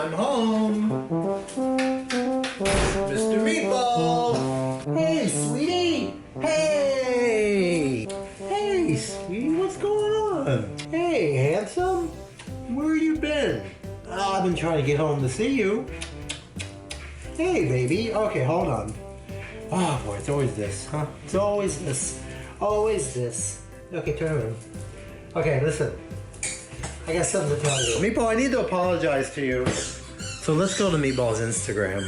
I'm home. Mr. Meatball. Hey, sweetie. Hey. Hey, sweetie, what's going on? Hey, handsome. Where you been? I've been trying to get home to see you. Hey, baby. Okay, hold on. Oh, boy, it's always this, huh? It's always this. Always this. Okay, turn around. Okay, listen. I got something to tell you. Meatball, I need to apologize to you. So let's go to Meatball's Instagram.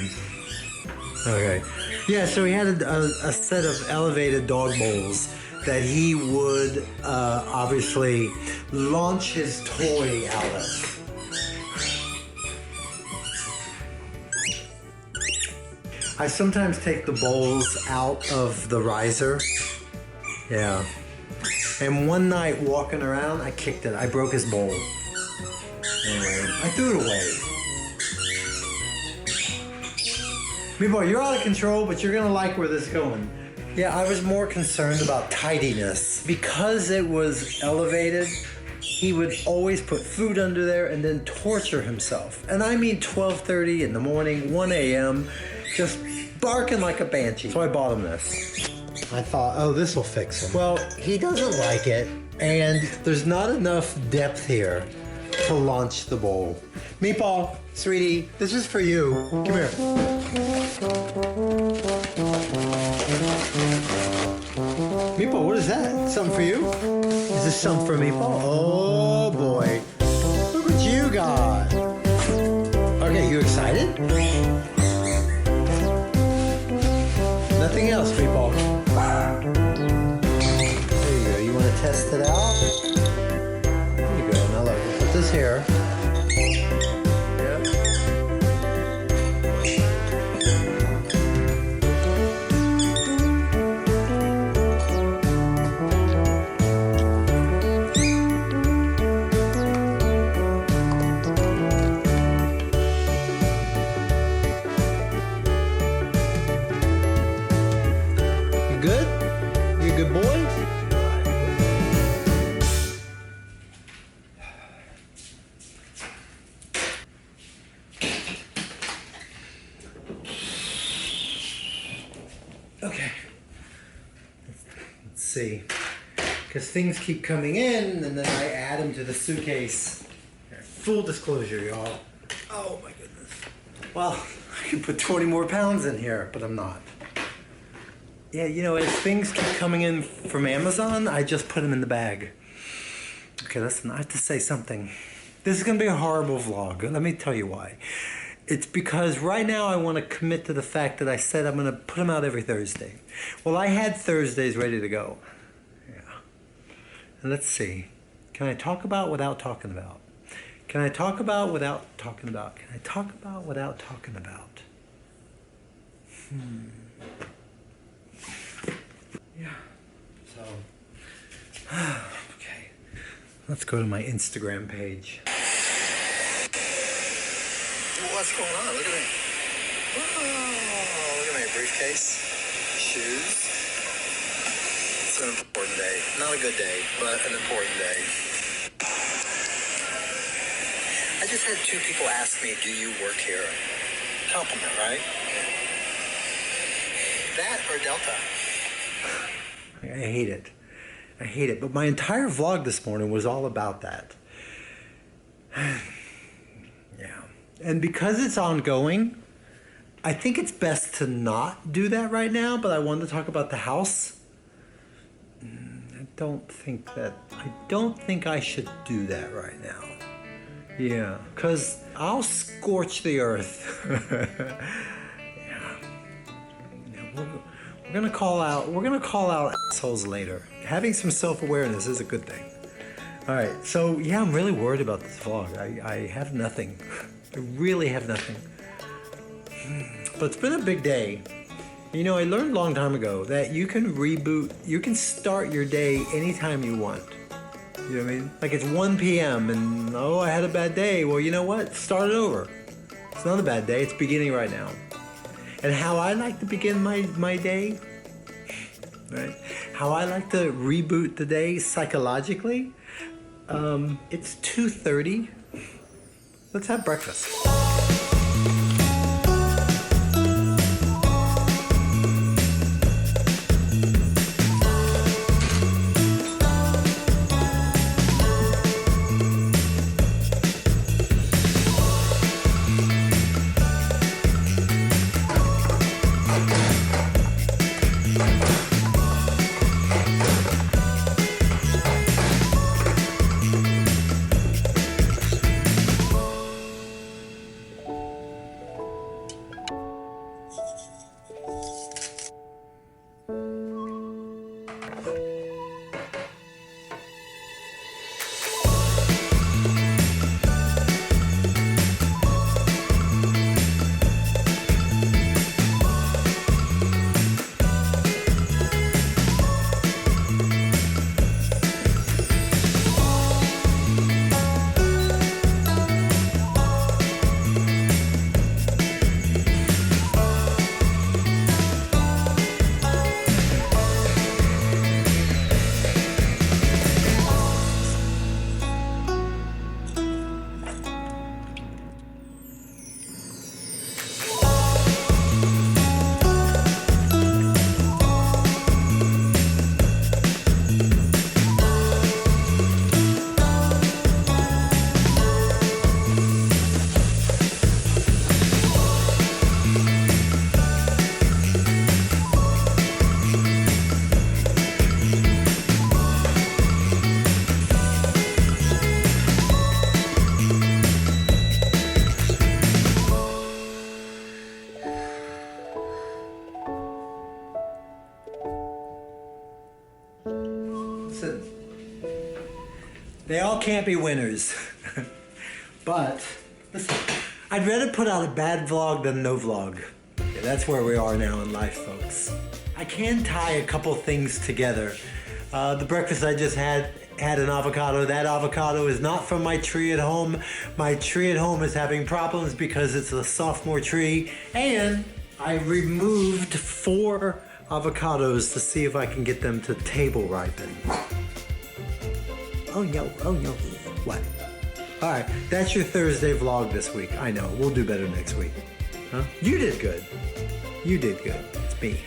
Okay. Yeah, so he had a set of elevated dog bowls that he would obviously launch his toy out of. I sometimes take the bowls out of the riser. Yeah. And one night walking around, I kicked it. I broke his bowl. Anyway, I threw it away. Meatball, you're out of control, but you're gonna like where this is going. Yeah, I was more concerned about tidiness. Because it was elevated, he would always put food under there and then torture himself. And I mean 12:30 in the morning, 1 a.m., just barking like a banshee. So I bought him this. I thought, oh, this will fix him. Well, he doesn't like it, and there's not enough depth here to launch the bowl. Meatball, sweetie, this is for you. Come here. Meatball, what is that? Something for you? Is this something for Meatball? Oh, boy. Look what you got. Okay, you excited? Nothing else, Meatball. There you go. You want to test it out? There you go. Now look, we'll put this here. Good? You a good boy? Okay. Let's see. Because things keep coming in and then I add them to the suitcase. Here, full disclosure, y'all. Oh my goodness. Well, I could put 20 more pounds in here, but I'm not. Yeah, you know, as things keep coming in from Amazon, I just put them in the bag. Okay, listen, I have to say something. This is going to be a horrible vlog. Let me tell you why. It's because right now I want to commit to the fact that I said I'm going to put them out every Thursday. Well, I had Thursdays ready to go. Yeah. And let's see. Can I talk about without talking about? Can I talk about without talking about? Can I talk about without talking about? Yeah, so, okay, let's go to my Instagram page. What's going on? Look at me. Oh, look at my briefcase, shoes. It's an important day. Not a good day, but an important day. I just had 2 people ask me, do you work here? Compliment, right? That or Delta? I hate it. I hate it. But my entire vlog this morning was all about that. Yeah. And because it's ongoing, I think it's best to not do that right now, but I wanted to talk about the house. I don't think I should do that right now. Yeah, because I'll scorch the earth. We're gonna call out assholes later. Having some self-awareness is a good thing. All right, so yeah, I'm really worried about this vlog. I have nothing. I really have nothing. But it's been a big day. You know, I learned a long time ago that you can start your day anytime you want. You know what I mean? Like it's 1 p.m. and oh, I had a bad day. Well, you know what? Start it over. It's not a bad day. It's beginning right now. And how I like to begin my day, right? How I like to reboot the day psychologically, it's 2:30. Let's have breakfast. can't be winners. But, listen, I'd rather put out a bad vlog than no vlog. Yeah, that's where we are now in life, folks. I can tie a couple things together. The breakfast I just had an avocado. That avocado is not from my tree at home. My tree at home is having problems because it's a sophomore tree. And I removed 4 avocados to see if I can get them to table ripen. Oh no. What? All right, that's your Thursday vlog this week. I know, we'll do better next week. Huh? You did good. It's me.